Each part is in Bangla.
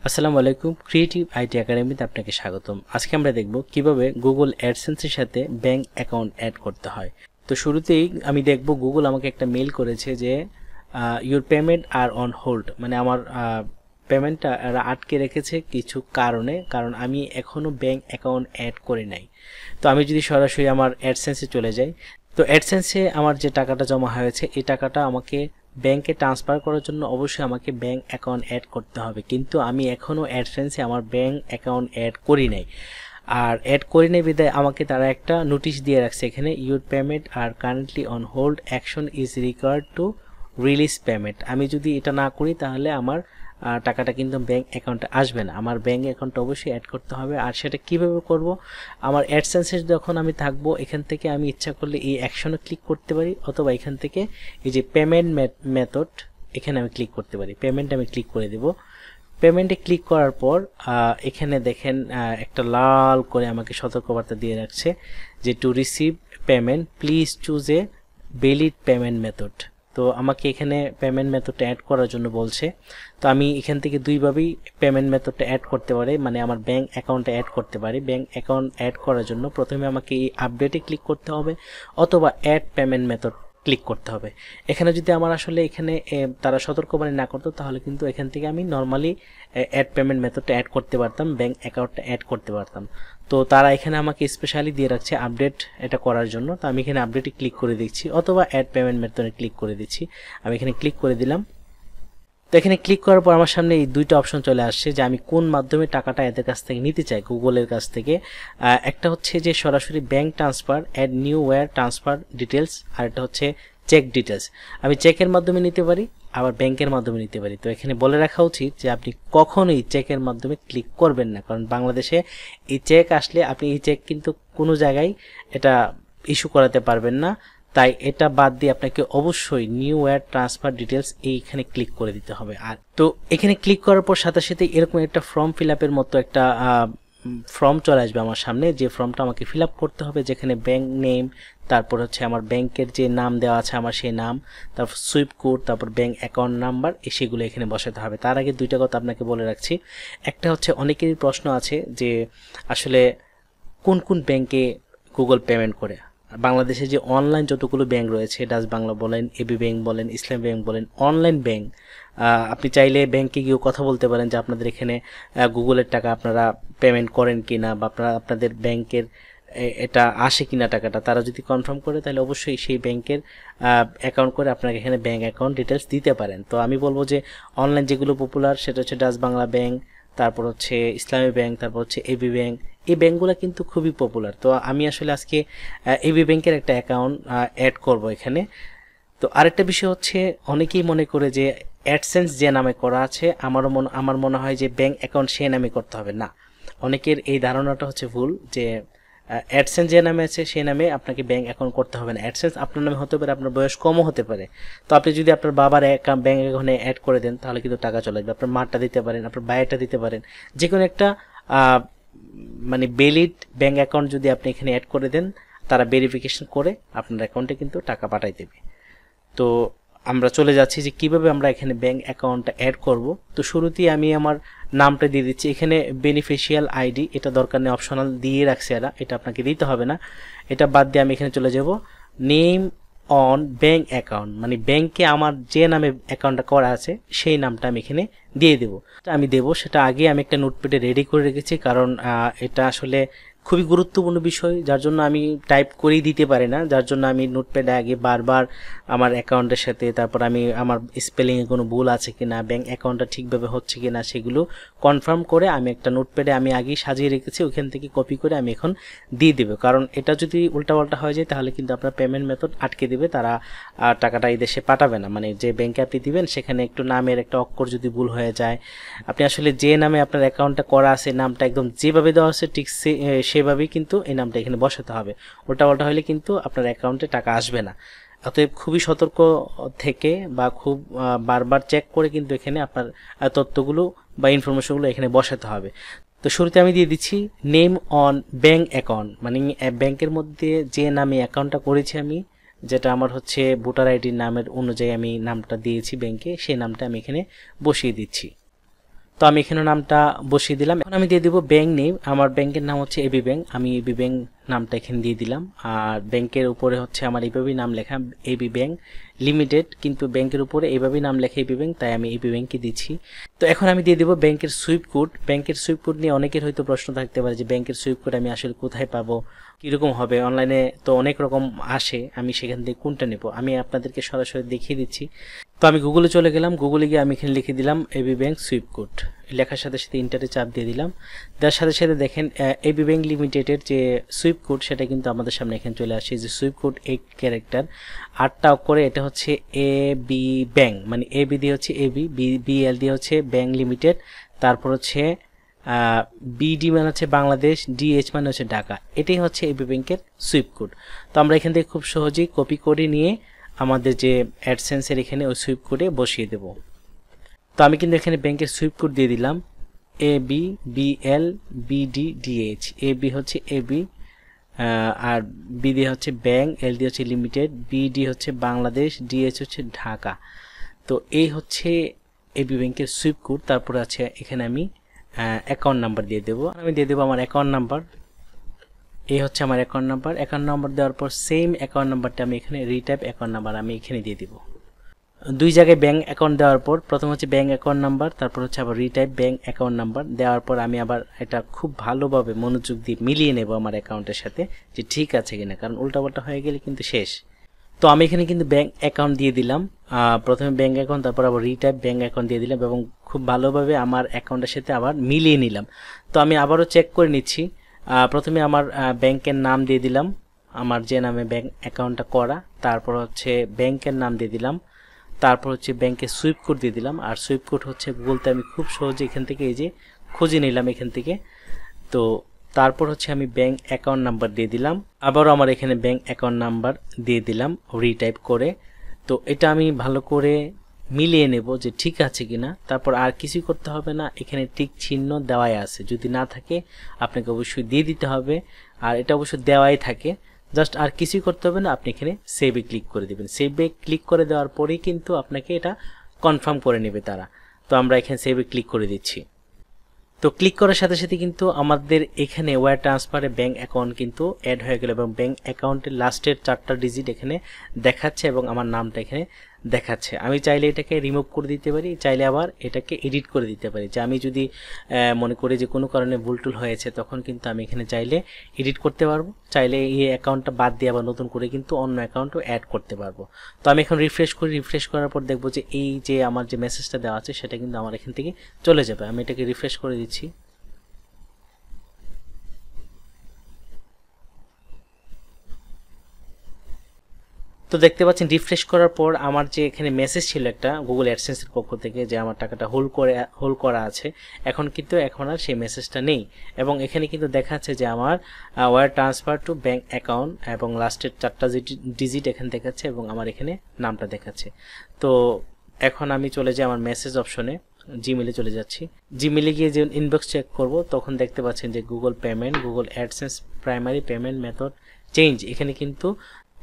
আসসালামু আলাইকুম, ক্রিয়েটিভ আইটি একাডেমিতে আপনাকে স্বাগতম। আজকে আমরা দেখব কিভাবে গুগল অ্যাডসেন্সের সাথে ব্যাংক অ্যাকাউন্ট অ্যাড করতে হয়। তো শুরুতেই আমি দেখব গুগল আমাকে একটা মেইল করেছে যে your payment are on hold, মানে আমার পেমেন্টটা এরা আটকে রেখেছে কিছু কারণ আমি এখনও ব্যাংক অ্যাকাউন্ট অ্যাড করি নাই। তো আমি যদি সরাসরি আমার অ্যাডসেন্সে চলে যাই, তো অ্যাডসেন্সে আমার যে টাকাটা জমা হয়েছে এই টাকাটা আমাকে ব্যাংকে ট্রান্সফার করার জন্য অবশ্যই আমাকে ব্যাংক অ্যাকাউন্ট অ্যাড করতে হবে, কিন্তু আমি এখনও অ্যাডসেন্সে আমার ব্যাংক অ্যাকাউন্ট অ্যাড করি নাই। আর অ্যাড করি নাই বিদায় আমাকে তারা একটা নোটিশ দিয়ে রাখছে এখানে, your payment are currently on hold, action is required to release payment. আমি যদি এটা না করি তাহলে আমার টাকাটা কিন্তু ব্যাংক অ্যাকাউন্টে আসবে না। আমার ব্যাংক অ্যাকাউন্টটা অবশ্যই অ্যাড করতে হবে। আর সেটা কিভাবে করব? আমার অ্যাডসেন্সে যখন আমি থাকবো এখান থেকে আমি ইচ্ছা করলে এই অ্যাকশনে ক্লিক করতে পারি, অথবা এখান থেকে এই যে পেমেন্ট মেথড এখানে আমি ক্লিক করতে পারি। পেমেন্টে আমি ক্লিক করে দেব। পেমেন্টে ক্লিক করার পর এখানে দেখেন একটা লাল করে আমাকে সতর্কবার্তা দিয়ে রাখছে যে to receive payment please choose a valid payment method. তো আমাকে এখানে পেমেন্ট মেথডটা অ্যাড করার জন্য বলছে। তো আমি এখান থেকে দুইভাবেই পেমেন্ট মেথডটা অ্যাড করতে পারি, মানে আমার ব্যাংক অ্যাকাউন্টে অ্যাড করতে পারি। ব্যাংক অ্যাকাউন্ট অ্যাড করার জন্য প্রথমে আমাকে এই আপডেটে ক্লিক করতে হবে, অথবা অ্যাড পেমেন্ট মেথড ক্লিক করতে হবে। এখানে যদি আমার আসলে এখানে তারা সতর্কবাণী না করতো তাহলে কিন্তু এখান থেকে আমি নর্মালি অ্যাড পেমেন্ট মেথডটা অ্যাড করতে পারতাম, ব্যাংক অ্যাকাউন্টটা অ্যাড করতে পারতাম। তো তারা এখানে আমাকে স্পেশালি দিয়ে রাখছে আপডেট এটা করার জন্য। তো আমি এখানে আপডেটে ক্লিক করে দিচ্ছি, অথবা অ্যাড পেমেন্ট মেথডে ক্লিক করে দিচ্ছি। আমি এখানে ক্লিক করে দিলাম। তো এখানে ক্লিক করার পর আমার সামনে এই দুইটা অপশন চলে আসছে যে আমি কোন মাধ্যমে টাকাটা এদের কাছ থেকে নিতে চাই, গুগলের কাছ থেকে। একটা হচ্ছে যে সরাসরি bank transfer, add new wire transfer details, আর একটা হচ্ছে চেক ডিটেলস। আমি চেকের মাধ্যমে নিতে পারি, আবার ব্যাংকের মাধ্যমে নিতে পারি। তো এখানে বলে রাখা উচিত যে আপনি কখনোই চেকের মাধ্যমে ক্লিক করবেন না, কারণ বাংলাদেশে এই চেক আসলে আপনি এই চেক কিন্তু কোনো জায়গায় এটা ইস্যু করাতে পারবেন না। তাই এটা বাদ দিয়ে আপনাকে অবশ্যই নিউ ওয়্যার ট্রান্সফার ডিটেলস এইখানে ক্লিক করে দিতে হবে। আর তো এখানে ক্লিক করার পর সাথে সাথে এরকম একটা ফর্ম ফিল আপের মতো একটা ফর্ম চলে আসবে আমার সামনে, যে ফর্মটা আমাকে ফিল আপ করতে হবে, যেখানে ব্যাংক নেম, তারপর হচ্ছে আমার ব্যাংকের যে নাম দেওয়া আছে আমার সেই নাম, তারপর সুইফট কোড, তারপর ব্যাংক অ্যাকাউন্ট নাম্বার, সেগুলো এখানে বসাতে হবে। তার আগে দুইটা কথা আপনাকে বলে রাখছি। একটা হচ্ছে অনেকেরই প্রশ্ন আছে যে আসলে কোন কোন ব্যাংকে গুগল পেমেন্ট করে। বাংলাদেশে যে অনলাইন যতগুলো ব্যাংক রয়েছে, ডাচ বাংলা বলেন, এবি ব্যাংক বলেন, ইসলামী ব্যাংক বলেন, অনলাইন ব্যাংক, আপনি চাইলে ব্যাংকে গিয়েও কথা বলতে পারেন যে আপনাদের এখানে গুগলের টাকা আপনারা পেমেন্ট করেন কিনা, বা আপনাদের ব্যাংকের এটা আসে কিনা টাকাটা। তারা যদি কনফার্ম করে তাহলে অবশ্যই সেই ব্যাংকের অ্যাকাউন্ট করে আপনাকে এখানে ব্যাংক অ্যাকাউন্ট ডিটেলস দিতে পারেন। তো আমি বলবো যে অনলাইন যেগুলো পপুলার সেটা হচ্ছে ডাচ বাংলা ব্যাংক, তারপর হচ্ছে ইসলামী ব্যাংক, তারপর হচ্ছে এবি ব্যাংক। এই ব্যাংকগুলো কিন্তু খুবই পপুলার। তো আমি আসলে আজকে এবি ব্যাংকের একটা অ্যাকাউন্ট অ্যাড করব এখানে। তো আরেকটা বিষয় হচ্ছে অনেকেই মনে করে যে অ্যাডসেন্স যে নামে করা আছে আমার মনে হয় যে ব্যাংক অ্যাকাউন্ট সেই নামে করতে হবে না। অনেকের এই ধারণাটা হচ্ছে ভুল, যে অ্যাডসেন্স যে নামে আছে সেই নামে আপনাকে ব্যাংক অ্যাকাউন্ট করতে হবে না। অ্যাডসেন্স আপনার নামে হতে পারে, আপনার বয়স কমও হতে পারে। তো আপনি যদি আপনার বাবার ব্যাংক অ্যাকাউন্টে অ্যাড করে দেন তাহলে কিন্তু টাকা চলে আসবে। আপনার মারটা দিতে পারেন, আপনার ভাইয়েরটা দিতে পারেন, যে কোনো একটা মানে ভ্যালিড ব্যাংক অ্যাকাউন্ট যদি আপনি এখানে অ্যাড করে দেন, তারা ভেরিফিকেশন করে আপনার অ্যাকাউন্টে কিন্তু টাকা পাঠাই দেবে। তো আমরা চলে যাচ্ছি যে কিভাবে আমরা এখানে ব্যাংক অ্যাকাউন্টটা অ্যাড করব। তো শুরুতেই আমি আমার নামটা দিয়ে দিচ্ছি। এখানে বেনিফিশিয়াল আইডি এটা দরকার নেই, অপশনাল দিয়ে রাখছে এরা, এটা আপনাকে দিতে হবে না। এটা বাদ দিয়ে আমি এখানে চলে যাব নেম অন ব্যাংক অ্যাকাউন্ট, মানে ব্যাংকে আমার যে নামে অ্যাকাউন্টটা করা আছে সেই নামটা আমি এখানে দিয়ে দেবো। আমি দেবো সেটা আগে আমি একটা নোটপ্যাডে রেডি করে রেখেছি, কারণ এটা আসলে খুবই গুরুত্বপূর্ণ বিষয়, যার জন্য আমি টাইপ করেই দিতে পারি না। যার জন্য আমি নোটপ্যাডে আগে বারবার আমার অ্যাকাউন্টের সাথে, তারপর আমি আমার স্পেলিংয়ে কোনো ভুল আছে কিনা, ব্যাংক অ্যাকাউন্টটা ঠিকভাবে হচ্ছে কিনা সেগুলো কনফার্ম করে আমি একটা নোটপ্যাডে আমি আগেই সাজিয়ে রেখেছি, ওখান থেকে কপি করে আমি এখন দিয়ে দেবো। কারণ এটা যদি উল্টাপাল্টা হয়ে যায় তাহলে কিন্তু আপনার পেমেন্ট মেথড আটকে দেবে, তারা টাকাটা এই দেশে পাঠাবে না। মানে যে ব্যাংকে আপনি দিবেন সেখানে একটু নামের একটা অক্ষর যদি ভুল হয়ে যায়, আপনি আসলে যে নামে আপনার অ্যাকাউন্টটা করা আছে নামটা একদম যেভাবে দেওয়া আছে ঠিক সেভাবেই কিন্তু এই নামটা এখানে বসাতে হবে। উল্টাপাল্টা হলে কিন্তু আপনার অ্যাকাউন্টে টাকা আসবে না। অতএব খুবই সতর্ক থেকে বা খুব বারবার চেক করে কিন্তু এখানে আপনার তথ্যগুলো বা ইনফরমেশনগুলো এখানে বসাতে হবে। তো শুরুতে আমি দিয়ে দিচ্ছি নেম অন ব্যাংক অ্যাকাউন্ট, মানে ব্যাংকের মধ্যে যে নামে অ্যাকাউন্টটা করেছি আমি, যেটা আমার হচ্ছে ভোটার আইডির নামের অনুযায়ী আমি নামটা দিয়েছি ব্যাংকে, সেই নামটা আমি এখানে বসিয়ে দিচ্ছি। তো তো আমি এখানে নামটা বসিয়ে দিলাম। এখন আমি দিয়ে দেব ব্যাংক নেম। আমার ব্যাংকের নাম হচ্ছে এবি ব্যাংক, আমি এবি ব্যাংক নামটা এখানে দিয়ে দিলাম। আর ব্যাংকের উপরে হচ্ছে আমার এইভাবেই নাম লেখা এবি ব্যাংক লিমিটেড, কিন্তু ব্যাংকের উপরে এইভাবেই নাম লেখা এবি ব্যাংক, তাই আমি এবি ব্যাংকই দিচ্ছি। তো এখন আমি দিয়ে দেব ব্যাংকের সুইফট কোড। ব্যাংকের সুইফট কোড নিয়ে অনেকের হয়তো প্রশ্ন থাকতে পারে যে ব্যাংকের সুইফট কোড আমি আসলে কোথায় পাবো, কীরকম হবে, অনলাইনে তো অনেক রকম আসে, আমি সেখান থেকে কোনটা নেব, আমি আপনাদেরকে সরাসরি দেখিয়ে দিচ্ছি। তো আমি গুগলে চলে গেলাম, গুগলে গিয়ে আমি এখানে লিখে দিলাম এবি ব্যাংক সুইফট কোড, লেখার সাথে সাথে ইন্টারে চাপ দিয়ে দিলাম। তার সাথে সাথে দেখেন এবি ব্যাংক লিমিটেডের যে সুইফট কোড সেটা কিন্তু আমাদের সামনে এখানে চলে আসে। যে সুইফট কোড 8 ক্যারেক্টার 8টা অক্ষরে, এটা হচ্ছে এ বি ব্যাংক, মানে এ বি দিয়ে হচ্ছে এবি, বি এল দিয়ে হচ্ছে ব্যাংক লিমিটেড, তারপর হচ্ছে বিডি মানে হচ্ছে বাংলাদেশ, ডিএইচ মানে হচ্ছে ঢাকা। এটাই হচ্ছে এবি ব্যাংকের সুইফট কোড। তো আমরা এখান থেকে খুব সহজেই কপি করে নিয়ে আমাদের যে অ্যাডসেন্সের এখানে ওই সুইফট কোডে বসিয়ে দেব। তো আমি কিন্তু এখানে ব্যাংকের সুইফট কোড দিয়ে দিলাম A B B L BD DH. A B হচ্ছে এবি, আর বি দিয়ে হচ্ছে ব্যাংক, এল দিয়ে হচ্ছে লিমিটেড, বিডি হচ্ছে বাংলাদেশ, ডিএইচ হচ্ছে ঢাকা। তো এই হচ্ছে এবি ব্যাংকের সুইফট কোড। তারপরে আছে এখানে আমি অ্যাকাউন্ট নাম্বার দিয়ে দেবো, আমি দিয়ে দেবো আমার অ্যাকাউন্ট নাম্বার। এই হচ্ছে আমার অ্যাকাউন্ট নাম্বার। অ্যাকাউন্ট নাম্বার দেওয়ার পর সেম অ্যাকাউন্ট নাম্বারটা আমি এখানে রিটাইপ অ্যাকাউন্ট নাম্বার আমি এখানে দিয়ে দিব। দুই জায়গায় ব্যাংক অ্যাকাউন্ট দেওয়ার পর প্রথম হচ্ছে ব্যাংক অ্যাকাউন্ট নাম্বার, তারপর হচ্ছে আবার রিটাইপ ব্যাংক অ্যাকাউন্ট নাম্বার দেওয়ার পর আমি আবার এটা খুব ভালোভাবে মনোযোগ দিয়ে মিলিয়ে নেব আমার অ্যাকাউন্টের সাথে যে ঠিক আছে কিনা, কারণ উল্টাপাল্টা হয়ে গেলে কিন্তু শেষ। তো আমি এখানে কিন্তু ব্যাংক অ্যাকাউন্ট দিয়ে দিলাম, প্রথমে ব্যাংক অ্যাকাউন্ট, তারপর আবার রিটাইপ ব্যাংক অ্যাকাউন্ট দিয়ে দিলাম এবং খুব ভালোভাবে আমার অ্যাকাউন্টের সাথে আবার মিলিয়ে নিলাম। তো আমি আবারও চেক করে নিচ্ছি। প্রথমে আমার ব্যাংকের নাম দিয়ে দিলাম, আমার যে নামে ব্যাংক অ্যাকাউন্টটা করা, তারপর হচ্ছে ব্যাংকের নাম দিয়ে দিলাম, তারপর হচ্ছে ব্যাংকের সুইফট কোড দিয়ে দিলাম। আর সুইফট কোড হচ্ছে গুগলতে আমি খুব সহজে এখান থেকে এই যে খুঁজে নিলাম এখান থেকে। তো তারপর হচ্ছে আমি ব্যাংক অ্যাকাউন্ট নাম্বার দিয়ে দিলাম, আবারও আমার এখানে ব্যাংক অ্যাকাউন্ট নাম্বার দিয়ে দিলাম রিটাইপ করে। তো এটা আমি ভালো করে মিলিয়ে নেব যে ঠিক আছে কিনা। তারপর আর কিছুই করতে হবে না, এখানে টিক চিহ্ন দেওয়াই আছে, যদি না থাকে আপনাকে অবশ্যই দিয়ে দিতে হবে, আর এটা অবশ্যই দেওয়াই থাকে, জাস্ট আর কিছুই করতে হবে না, আপনি এখানে সেভে ক্লিক করে দেবেন। সেভে ক্লিক করে দেওয়ার পরেই কিন্তু আপনাকে এটা কনফার্ম করে নেবে তারা। তো আমরা এখানে সেভে ক্লিক করে দিচ্ছি। তো ক্লিক করার সাথে সাথে কিন্তু আমাদের এখানে ওয়্যার ট্রান্সফারে ব্যাংক অ্যাকাউন্ট কিন্তু অ্যাড হয়ে গেল এবং ব্যাংক অ্যাকাউন্টের লাস্টের 4টা ডিজিট এখানে দেখাচ্ছে এবং আমার নামটা এখানে দেখাচ্ছে। আমি চাইলে এটাকে রিমুভ করে দিতে পারি, চাইলে আবার এটাকে এডিট করে দিতে পারি। যে আমি যদি মনে করি যে কোনো কারণে ভুলটুল হয়েছে তখন কিন্তু আমি এখানে চাইলে এডিট করতে পারবো, চাইলে এই অ্যাকাউন্টটা বাদ দিয়ে আবার নতুন করে কিন্তু অন্য অ্যাকাউন্টও অ্যাড করতে পারবো। তো আমি এখন রিফ্রেশ করি, রিফ্রেশ করার পর দেখবো যে এই যে আমার যে মেসেজটা দেওয়া আছে সেটা কিন্তু আমার এখান থেকে চলে যাবে। আমি এটাকে রিফ্রেশ করে দিচ্ছি। তো দেখতে পাচ্ছেন রিফ্রেশ করার পর আমার যে এখানে মেসেজ ছিল একটা গুগল অ্যাডসেন্সের পক্ষ থেকে যে আমার টাকাটা হোল্ড করা আছে, এখন আর সেই মেসেজটা নেই এবং এখানে কিন্তু দেখাচ্ছে যে আমার wire transfer to bank account এবং লাস্টের 4টা ডিজিট এখানে দেখাচ্ছে এবং আমার এখানে নামটা দেখাচ্ছে। তো এখন আমি চলে যাই আমার মেসেজ অপশনে, জিমেলে চলে যাচ্ছি। জিমেলে গিয়ে যে ইনবক্স চেক করব তখন দেখতে পাচ্ছেন যে Google payment, Google AdSense primary payment method change, এখানে কিন্তু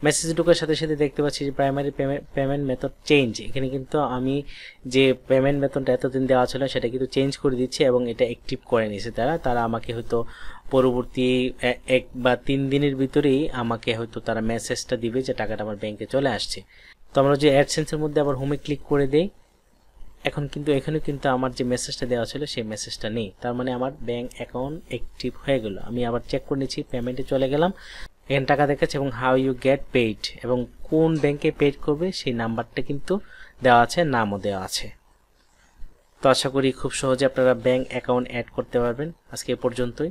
মেসেজ ঢোকার সাথে সাথে দেখতে পাচ্ছি যে প্রাইমারি পেমেন্ট মেথড চেঞ্জ। এখানে কিন্তু আমি যে পেমেন্ট মেথডটা এতদিন দেওয়া ছিল সেটা কিন্তু চেঞ্জ করে দিচ্ছে এবং এটা অ্যাক্টিভ করে নিয়েছে তারা আমাকে হয়তো পরবর্তী 1 বা 3 দিনের ভিতরেই আমাকে হয়তো তারা মেসেজটা দিবে যে টাকাটা আমার ব্যাংকে চলে আসছে। তো আমরা যে অ্যাডসেন্সের মধ্যে আবার হোমে ক্লিক করে দেই, এখন কিন্তু এখানে কিন্তু আমার যে মেসেজটা দেওয়া ছিল সেই মেসেজটা নেই, তার মানে আমার ব্যাংক অ্যাকাউন্ট অ্যাক্টিভ হয়ে গেল। আমি আবার চেক করে নিচ্ছি, পেমেন্টে চলে গেলাম, এখানে টাকা দেখাচ্ছে এবং হাউ ইউ গেট পেইড এবং কোন ব্যাংকে পেইড করবে সেই নাম্বারটা কিন্তু দেওয়া আছে, নামও দেওয়া আছে। তো আশা করি খুব সহজে আপনারা ব্যাংক অ্যাকাউন্ট অ্যাড করতে পারবেন। আজকে এ পর্যন্তই।